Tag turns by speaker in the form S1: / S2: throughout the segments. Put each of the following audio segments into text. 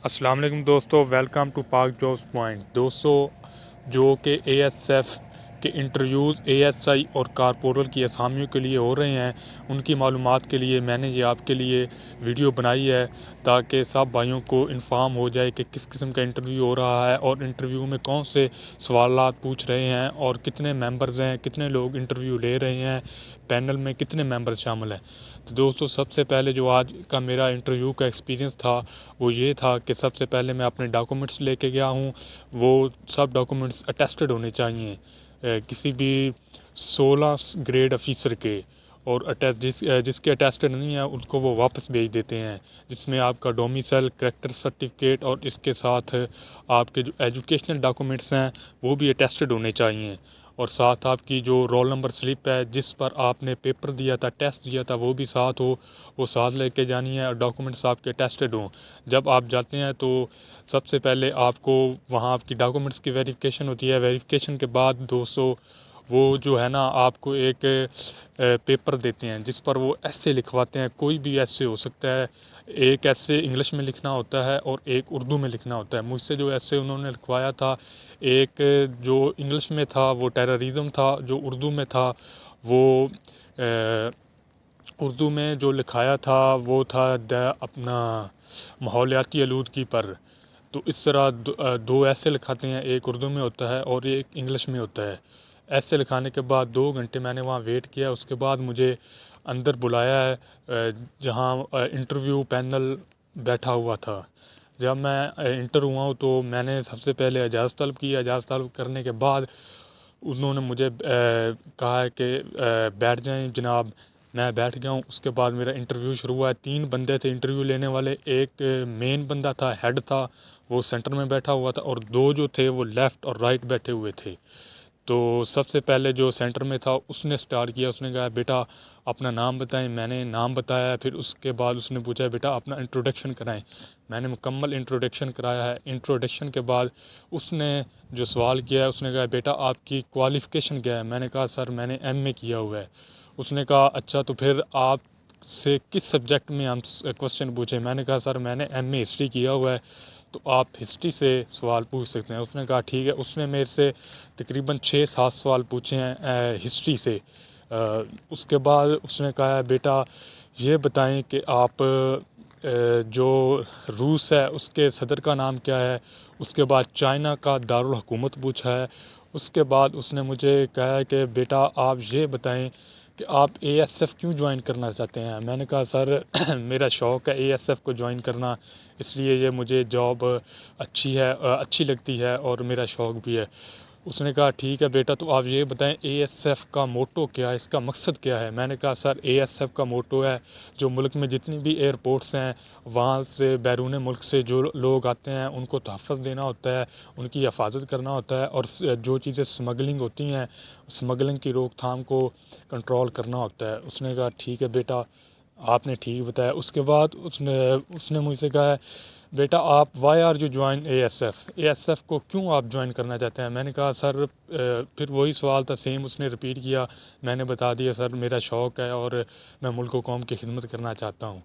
S1: السلام علیکم دوستو، ویلکم ٹو پاک جوز پوائنٹ۔ دوستو، جو کہ اے ایس ایف کے انٹرویوز اے ایس آئی اور کارپورل کی اسامیوں کے لیے ہو رہے ہیں، ان کی معلومات کے لیے میں نے یہ آپ کے لیے ویڈیو بنائی ہے تاکہ سب بھائیوں کو انفارم ہو جائے کہ کس قسم کا انٹرویو ہو رہا ہے اور انٹرویو میں کون سے سوالات پوچھ رہے ہیں اور کتنے ممبرز ہیں، کتنے لوگ انٹرویو لے رہے ہیں، پینل میں کتنے ممبرز شامل ہیں۔ تو دوستو، سب سے پہلے جو آج کا میرا انٹرویو کا ایکسپیرینس تھا وہ یہ تھا کہ سب سے پہلے میں اپنے ڈاکومنٹس لے کے گیا ہوں۔ وہ سب ڈاکومنٹس اٹیسٹڈ ہونے چاہئیں کسی بھی 16 گریڈ آفیسر کے، اور جس کے اٹیسٹڈ نہیں ہیں اس کو وہ واپس بھیج دیتے ہیں، جس میں آپ کا ڈومیسائل، کریکٹر سرٹیفکیٹ اور اس کے ساتھ آپ کے جو ایجوکیشنل ڈاکومنٹس ہیں وہ بھی اٹیسٹڈ ہونے چاہئیں، اور ساتھ آپ کی جو رول نمبر سلپ ہے جس پر آپ نے پیپر دیا تھا، ٹیسٹ دیا تھا، وہ بھی ساتھ ہو، وہ ساتھ لے کے جانی ہے، اور ڈاکومنٹس آپ کے اٹیسٹڈ ہوں۔ جب آپ جاتے ہیں تو سب سے پہلے آپ کو وہاں آپ کی ڈاکومنٹس کی ویریفیکیشن ہوتی ہے۔ ویریفیکیشن کے بعد دوستو، وہ جو ہے نا آپ کو ایک پیپر دیتے ہیں جس پر وہ ایسے لکھواتے ہیں۔ کوئی بھی ایسے ہو سکتا ہے، ایک ایسے انگلش میں لکھنا ہوتا ہے اور ایک اردو میں لکھنا ہوتا ہے۔ مجھ سے جو ایسے انہوں نے لکھوایا تھا، ایک جو انگلش میں تھا وہ ٹیررزم تھا، جو اردو میں تھا وہ اردو میں جو لکھایا تھا وہ تھا اپنا ماحولیاتی آلودگی پر۔ تو اس طرح دو ایسے لکھاتے ہیں، ایک اردو میں ہوتا ہے اور ایک انگلش میں ہوتا ہے۔ ایسے لکھانے کے بعد 2 گھنٹے میں نے وہاں ویٹ کیا۔ اس کے بعد مجھے اندر بلایا ہے جہاں انٹرویو پینل بیٹھا ہوا تھا۔ جب میں انٹر ہوا ہوں تو میں نے سب سے پہلے اجازت طلب کی۔ اجازت طلب کرنے کے بعد انہوں نے مجھے کہا ہے کہ بیٹھ جائیں جناب۔ میں بیٹھ گیا ہوں۔ اس کے بعد میرا انٹرویو شروع ہوا ہے۔ 3 بندے تھے انٹرویو لینے والے، ایک مین بندہ تھا، ہیڈ تھا، وہ سینٹر میں بیٹھا ہوا تھا، اور 2 جو تھے وہ لیفٹ اور رائٹ بیٹھے ہوئے تھے۔ تو سب سے پہلے جو سینٹر میں تھا اس نے سٹارٹ کیا۔ اس نے کہا بیٹا اپنا نام بتائیں۔ میں نے نام بتایا۔ پھر اس کے بعد اس نے پوچھا بیٹا اپنا انٹروڈکشن کرائیں۔ میں نے مکمل انٹروڈکشن کرایا ہے۔ انٹروڈکشن کے بعد اس نے جو سوال کیا ہے، اس نے کہا بیٹا آپ کی کوالیفیکیشن کیا ہے؟ میں نے کہا سر میں نے ایم اے کیا ہوا ہے۔ اس نے کہا اچھا تو پھر آپ سے کس سبجیکٹ میں ہم کوشچن پوچھیں؟ میں نے کہا سر میں نے ایم اے ہسٹری کیا ہوا ہے، تو آپ ہسٹری سے سوال پوچھ سکتے ہیں۔ اس نے کہا ٹھیک ہے۔ اس نے میرے سے تقریباً 6-7 سوال پوچھے ہیں ہسٹری سے۔ اس کے بعد اس نے کہا بیٹا یہ بتائیں کہ آپ جو روس ہے اس کے صدر کا نام کیا ہے؟ اس کے بعد چائنا کا دارالحکومت پوچھا ہے۔ اس کے بعد اس نے مجھے کہا کہ بیٹا آپ یہ بتائیں کہ آپ اے ایس ایف کیوں جوائن کرنا چاہتے ہیں؟ میں نے کہا سر میرا شوق ہے اے ایس ایف کو جوائن کرنا، اس لیے یہ مجھے جاب اچھی لگتی ہے اور میرا شوق بھی ہے۔ اس نے کہا ٹھیک ہے بیٹا تو آپ یہ بتائیں اے ایس ایف کا موٹو کیا ہے، اس کا مقصد کیا ہے؟ میں نے کہا سر اے ایس ایف کا موٹو ہے جو ملک میں جتنی بھی ایئرپورٹس ہیں وہاں سے بیرون ملک سے جو لوگ آتے ہیں ان کو تحفظ دینا ہوتا ہے، ان کی حفاظت کرنا ہوتا ہے، اور جو چیزیں سمگلنگ ہوتی ہیں سمگلنگ کی روک تھام کو کنٹرول کرنا ہوتا ہے۔ اس نے کہا ٹھیک ہے بیٹا، آپ نے ٹھیک بتایا۔ اس کے بعد اس نے مجھ سے کہا ہے بیٹا آپ why are you join A S F کو کیوں آپ جوائن کرنا چاہتے ہیں؟ میں نے کہا سر پھر وہی سوال تھا سیم اس نے رپیٹ کیا۔ میں نے بتا دیا سر میرا شوق ہے اور میں ملک و قوم کی خدمت کرنا چاہتا ہوں۔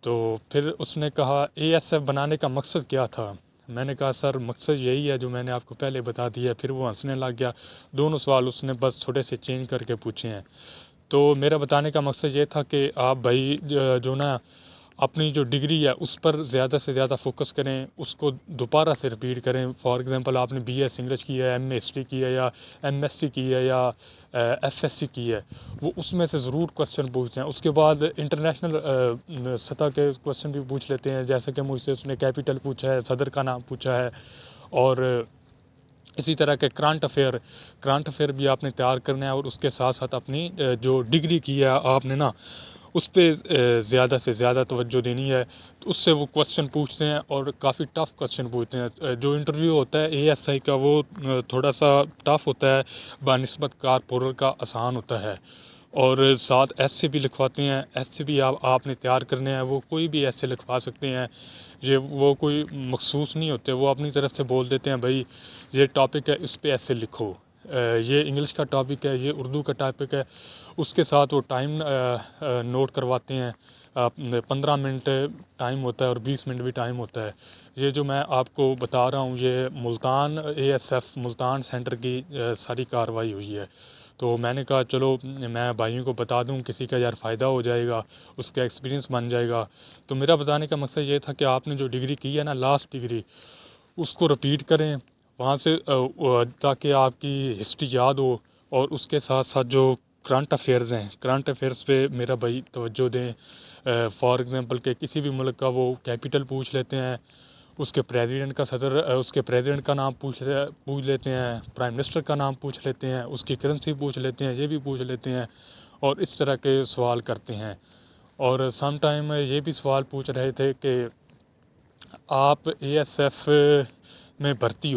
S1: تو پھر اس نے کہا اے ایس ایف بنانے کا مقصد کیا تھا؟ میں نے کہا سر مقصد یہی ہے جو میں نے آپ کو پہلے بتا دیا۔ پھر وہ ہنسنے لگ گیا۔ دونوں سوال اس نے بس تھوڑے سے چینج کر کے پوچھے ہیں۔ تو میرا بتانے کا مقصد یہ تھا کہ آپ بھائی جو نا اپنی جو ڈگری ہے اس پر زیادہ سے زیادہ فوکس کریں، اس کو دوبارہ سے رپیٹ کریں۔ فار ایگزامپل آپ نے بی ایس انگلش کی ہے، ایم اے ہسٹری کی ہے، یا ایم ایس سی کی ہے، یا ایف ایس سی کی ہے، وہ اس میں سے ضرور کوسچن پوچھتے ہیں۔ اس کے بعد انٹرنیشنل سطح کے کوسچن بھی پوچھ لیتے ہیں، جیسے کہ مجھ سے اس نے کیپٹل پوچھا ہے، صدر کا نام پوچھا ہے، اور اسی طرح کے کرنٹ افیئر بھی آپ نے تیار کرنا ہے، اور اس کے ساتھ ساتھ اپنی جو ڈگری کی ہے آپ نے نا اس پہ زیادہ سے زیادہ توجہ دینی ہے۔ تو اس سے وہ کوسچن پوچھتے ہیں اور کافی ٹف کوسچن پوچھتے ہیں۔ جو انٹرویو ہوتا ہے اے ایس آئی کا وہ تھوڑا سا ٹف ہوتا ہے بنسبت کارپورل کا آسان ہوتا ہے، اور ساتھ ایسے بھی لکھواتے ہیں۔ ایسے بھی آپ نے تیار کرنے ہیں، وہ کوئی بھی ایسے لکھوا سکتے ہیں، وہ کوئی مخصوص نہیں ہوتے، وہ اپنی طرف سے بول دیتے ہیں بھائی یہ ٹاپک ہے اس پہ ایسے لکھو، یہ انگلش کا ٹاپک ہے، یہ اردو کا ٹاپک ہے، اس کے ساتھ وہ ٹائم نوٹ کرواتے ہیں۔ 15 منٹ ٹائم ہوتا ہے اور 20 منٹ بھی ٹائم ہوتا ہے. یہ جو میں آپ کو بتا رہا ہوں یہ ملتان ASF ملتان سینٹر کی ساری کارروائی ہوئی ہے. تو میں نے کہا چلو میں بھائیوں کو بتا دوں, کسی کا یار فائدہ ہو جائے گا, اس کا ایکسپیرینس بن جائے گا. تو میرا بتانے کا مقصد یہ تھا کہ آپ نے جو ڈگری کی ہے نا, لاسٹ ڈگری, اس کو رپیٹ کریں وہاں سے, تاکہ آپ کی ہسٹری یاد ہو. اور اس کے ساتھ ساتھ جو کرنٹ افیئرز ہیں, کرنٹ افیئرز پہ میرا بھائی توجہ دیں. فار ایگزامپل کہ کسی بھی ملک کا وہ کیپٹل پوچھ لیتے ہیں, اس کے پریزیڈنٹ کا اس کے پریزیڈنٹ کا نام پوچھ لیتے ہیں, پرائم منسٹر کا نام پوچھ لیتے ہیں, اس کی کرنسی پوچھ لیتے ہیں, یہ بھی پوچھ لیتے ہیں, اور اس طرح کے سوال کرتے ہیں. اور سم ٹائم یہ بھی سوال پوچھ رہے تھے کہ آپ ASF میں بھرتی